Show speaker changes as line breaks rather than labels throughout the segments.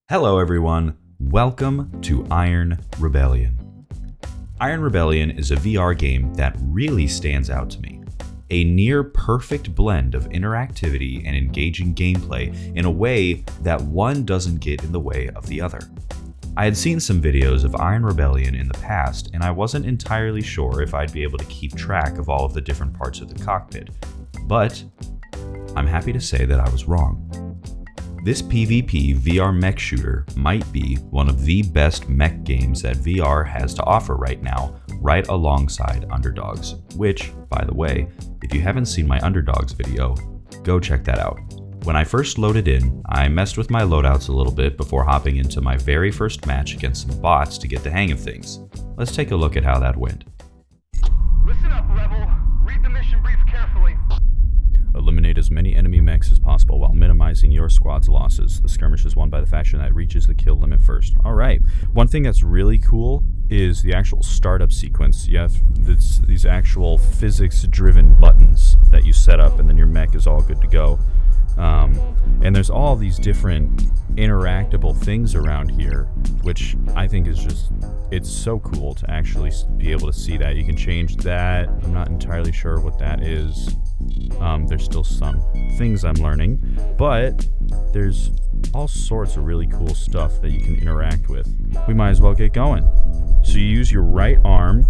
Hello everyone, welcome to Iron Rebellion. Iron Rebellion is a VR game that really stands out to me. A near perfect blend of interactivity and engaging gameplay in a way that one doesn't get in the way of the other. I had seen some videos of Iron Rebellion in the past and I wasn't entirely sure if I'd be able to keep track of all of the different parts of the cockpit, but I'm happy to say that I was wrong. This PvP VR mech shooter might be one of the best mech games that VR has to offer right now, right alongside Underdogs, which, by the way, if you haven't seen my Underdogs video, go check that out. When I first loaded in, I messed with my loadouts a little bit before hopping into my very first match against some bots to get the hang of things. Let's take a look at how that went.
Listen up, Rebel. Read the mission brief carefully.
Eliminate as many enemy mechs as possible while minimizing your squad's losses. The skirmish is won by the faction that reaches the kill limit first. Alright, one thing that's really cool is the actual startup sequence. You have these actual physics-driven buttons that you set up and then your mech is all good to go. And there's all these different interactable things around here, which I think is just, it's so cool to actually be able to see that. You can change that. I'm not entirely sure what that is. There's still some things I'm learning, but there's all sorts of really cool stuff that you can interact with. We might as well get going. So you use your right arm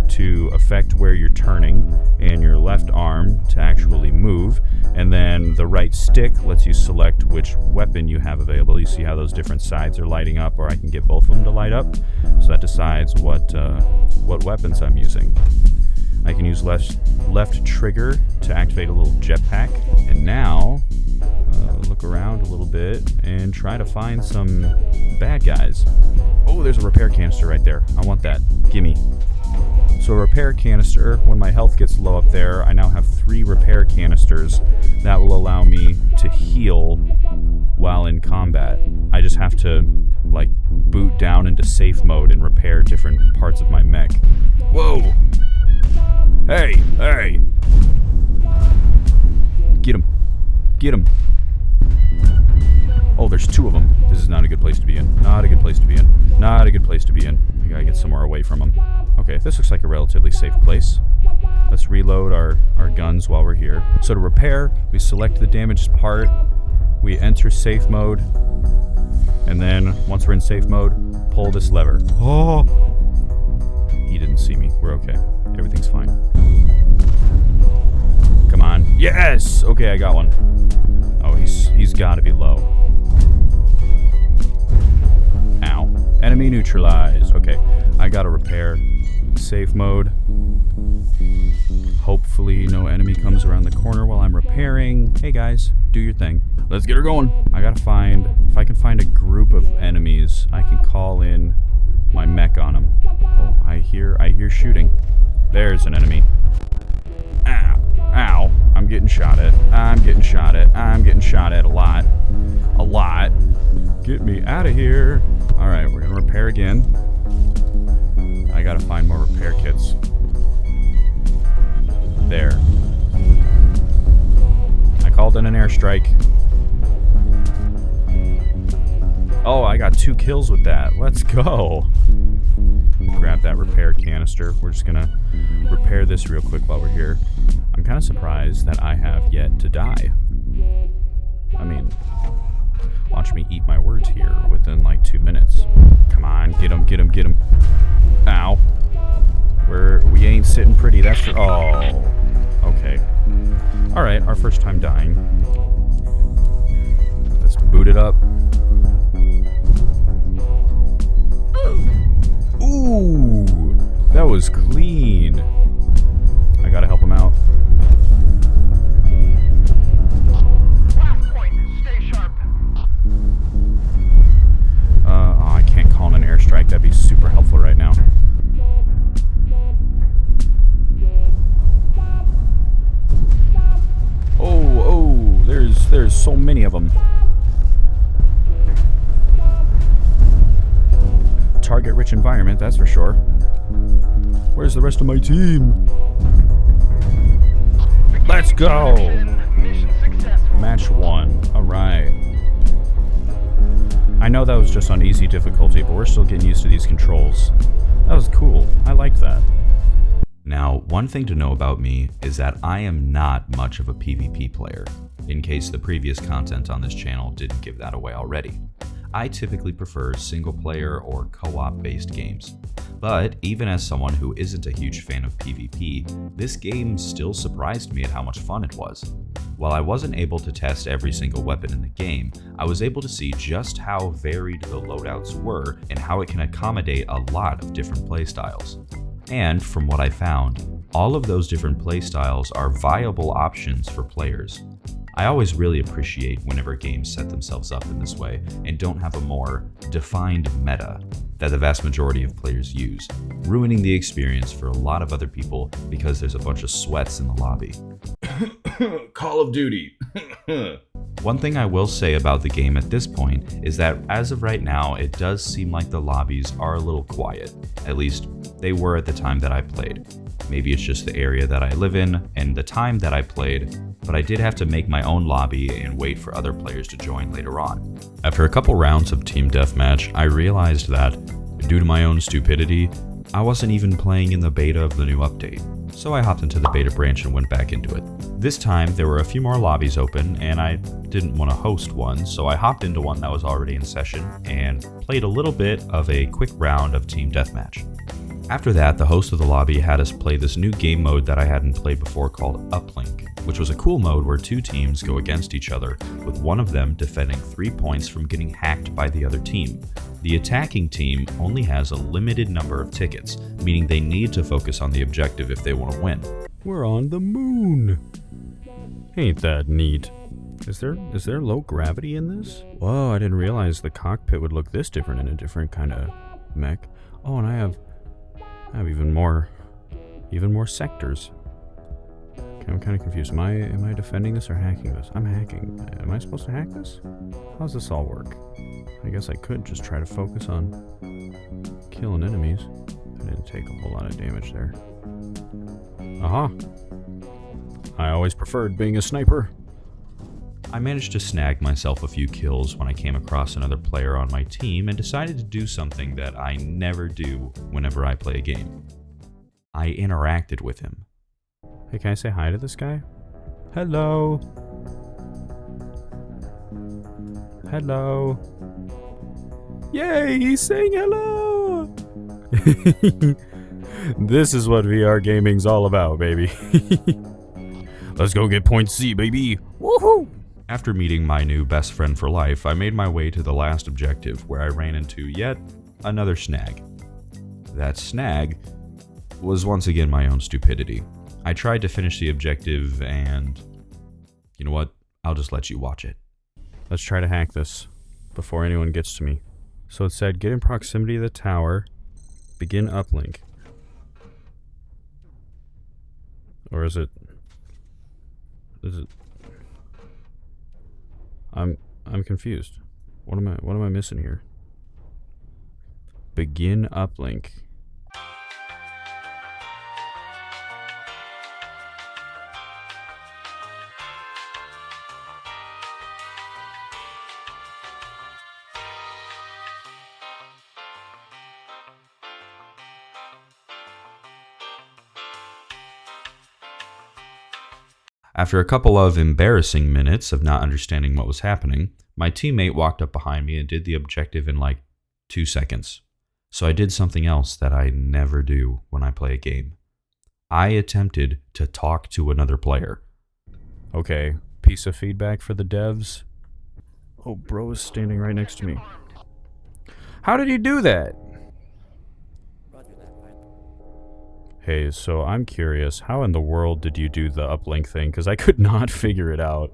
to affect where you're turning and your left arm to actually move, and then the right stick lets you select which weapon you have available. You see how those different sides are lighting up, or I can get both of them to light up, so that decides what weapons I'm using. I can use left trigger to activate a little jetpack, and now look around a little bit and try to find some bad guys. Oh, there's a repair canister right there. I want that. Gimme. So a repair canister, when my health gets low up there, I now have 3 repair canisters that will allow me to heal while in combat. I just have to, like, boot down into safe mode and repair different parts of my mech. Whoa! Hey! Hey! Get him. Get him. Oh, there's 2 of them. This is not a good place to be in. Not a good place to be in. Not a good place to be in. I gotta get somewhere away from them. Okay, this looks like a relatively safe place. Let's reload our guns while we're here. So to repair, we select the damaged part, we enter safe mode, and then once we're in safe mode, pull this lever. Oh! He didn't see me. We're okay. Everything's fine. Come on. Yes! Okay, I got one. Oh, he's gotta be low. Ow. Enemy neutralized. Okay, I gotta repair. Safe mode. Hopefully no enemy comes around the corner while I'm repairing. Hey guys, do your thing. Let's get her going. I gotta find, if I can find a group of enemies, I can call in my mech on them. Oh, I hear shooting. There's an enemy. Ow. Ow. I'm getting shot at. I'm getting shot at. I'm getting shot at a lot. A lot. Get me out of here. Alright, we're gonna repair again. I gotta find more repair kits. There. I called in an airstrike. Oh, I got 2 kills with that. Let's go. Grab that repair canister. We're just gonna repair this real quick while we're here. I'm kind of surprised that I have yet to die. I mean, watch me eat my words here within like 2 minutes. Come on, get him, get him, get him. Ow. We ain't sitting pretty, that's for— oh. Okay. Alright, our first time dying. Let's boot it up. Ooh! That was clean. I gotta help him out.
Last point. Stay sharp.
Oh, I can't call in an airstrike. That'd be super helpful right now. Oh, there's so many of them. Target-rich environment, that's for sure. Where's the rest of my team? Let's go!
Mission successful.
Match 1. Alright. I know that was just on easy difficulty, but we're still getting used to these controls. That was cool. I liked that.
Now, one thing to know about me is that I am not much of a PvP player, in case the previous content on this channel didn't give that away already. I typically prefer single-player or co-op based games. But even as someone who isn't a huge fan of PvP, this game still surprised me at how much fun it was. While I wasn't able to test every single weapon in the game, I was able to see just how varied the loadouts were and how it can accommodate a lot of different playstyles. And from what I found, all of those different playstyles are viable options for players. I always really appreciate whenever games set themselves up in this way and don't have a more defined meta that the vast majority of players use, ruining the experience for a lot of other people because there's a bunch of sweats in the lobby. Call of Duty. One thing I will say about the game at this point is that as of right now, it does seem like the lobbies are a little quiet. At least they were at the time that I played. Maybe it's just the area that I live in and the time that I played, but I did have to make my own lobby and wait for other players to join later on. After a couple rounds of team deathmatch, I realized that, due to my own stupidity, I wasn't even playing in the beta of the new update. So I hopped into the beta branch and went back into it. This time, there were a few more lobbies open, and I didn't want to host one, so I hopped into one that was already in session and played a little bit of a quick round of team deathmatch. After that, the host of the lobby had us play this new game mode that I hadn't played before called Uplink, which was a cool mode where two teams go against each other, with one of them defending 3 points from getting hacked by the other team. The attacking team only has a limited number of tickets, meaning they need to focus on the objective if they want to win.
We're on the moon. Ain't that neat? Is there low gravity in this? Whoa, I didn't realize the cockpit would look this different in a different kind of mech. Oh, and I have even more sectors. Okay, I'm kind of confused. Am I defending this or hacking this? I'm hacking. Am I supposed to hack this? How does this all work? I guess I could just try to focus on killing enemies. I didn't take a whole lot of damage there. Aha! I always preferred being a sniper.
I managed to snag myself a few kills when I came across another player on my team and decided to do something that I never do whenever I play a game. I interacted with him.
Hey, can I say hi to this guy? Hello. Hello. Yay, he's saying hello. This is what VR gaming's all about, baby. Let's go get point C, baby. Woohoo!
After meeting my new best friend for life, I made my way to the last objective where I ran into yet another snag. That snag was once again my own stupidity. I tried to finish the objective and... you know what? I'll just let you watch it.
Let's try to hack this before anyone gets to me. So it said, get in proximity of the tower, begin uplink. Or is it... I'm confused. What am I missing here? Begin uplink.
After a couple of embarrassing minutes of not understanding what was happening, my teammate walked up behind me and did the objective in like 2 seconds. So I did something else that I never do when I play a game. I attempted to talk to another player.
Okay, piece of feedback for the devs. Oh, bro is standing right next to me. How did you do that? Hey, so I'm curious, how in the world did you do the uplink thing? Because I could not figure it out.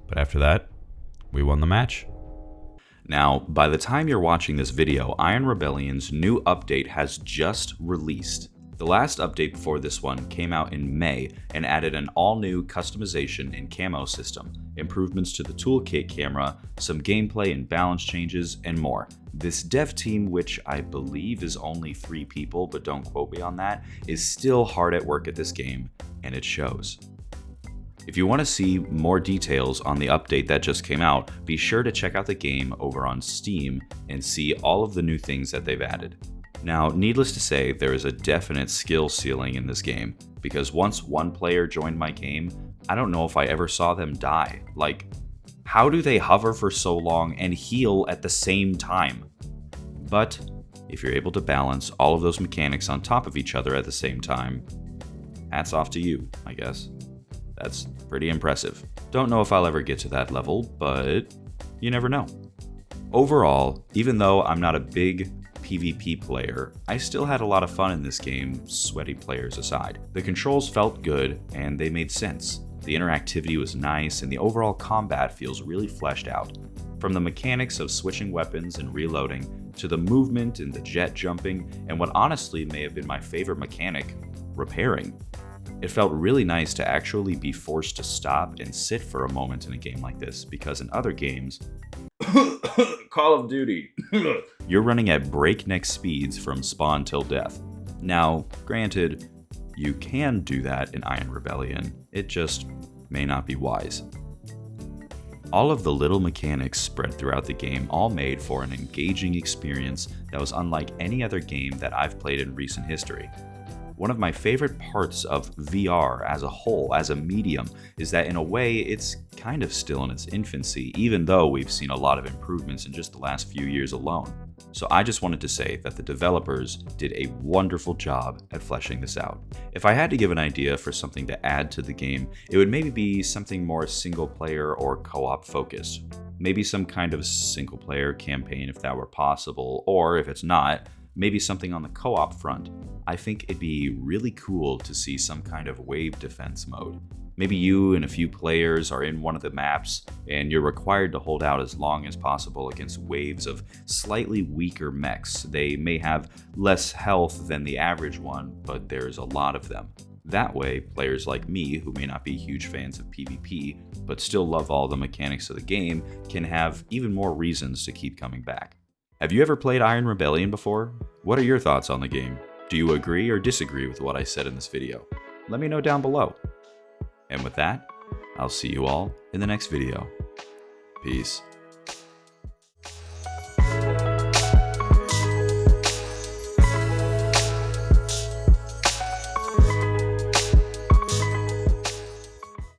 But after that, we won the match. Now, by the time you're watching this video, Iron Rebellion's new update has just released. The last update before this one came out in May and added an all-new customization and camo system, improvements to the toolkit camera, some gameplay and balance changes, and more. This dev team, which I believe is only 3 people, but don't quote me on that, is still hard at work at this game, and it shows. If you want to see more details on the update that just came out, be sure to check out the game over on Steam and see all of the new things that they've added. Now, needless to say, there is a definite skill ceiling in this game, because once one player joined my game, I don't know if I ever saw them die. Like, how do they hover for so long and heal at the same time? But if you're able to balance all of those mechanics on top of each other at the same time, hats off to you, I guess. That's pretty impressive. Don't know if I'll ever get to that level, but you never know. Overall, even though I'm not a big PvP player, I still had a lot of fun in this game, sweaty players aside. The controls felt good, and they made sense. The interactivity was nice, and the overall combat feels really fleshed out. From the mechanics of switching weapons and reloading, to the movement and the jet jumping, and what honestly may have been my favorite mechanic, repairing. It felt really nice to actually be forced to stop and sit for a moment in a game like this, because in other games, Call of Duty, you're running at breakneck speeds from spawn till death. Now, granted, you can do that in Iron Rebellion, it just may not be wise. All of the little mechanics spread throughout the game all made for an engaging experience that was unlike any other game that I've played in recent history. One of my favorite parts of VR as a whole, as a medium, is that in a way it's kind of still in its infancy, even though we've seen a lot of improvements in just the last few years alone. So I just wanted to say that the developers did a wonderful job at fleshing this out. If I had to give an idea for something to add to the game, it would maybe be something more single player or co-op focused. Maybe some kind of single player campaign if that were possible, or if it's not, maybe something on the co-op front. I think it'd be really cool to see some kind of wave defense mode. Maybe you and a few players are in one of the maps, and you're required to hold out as long as possible against waves of slightly weaker mechs. They may have less health than the average one, but there's a lot of them. That way, players like me, who may not be huge fans of PvP, but still love all the mechanics of the game, can have even more reasons to keep coming back. Have you ever played Iron Rebellion before? What are your thoughts on the game? Do you agree or disagree with what I said in this video? Let me know down below. And with that, I'll see you all in the next video. Peace.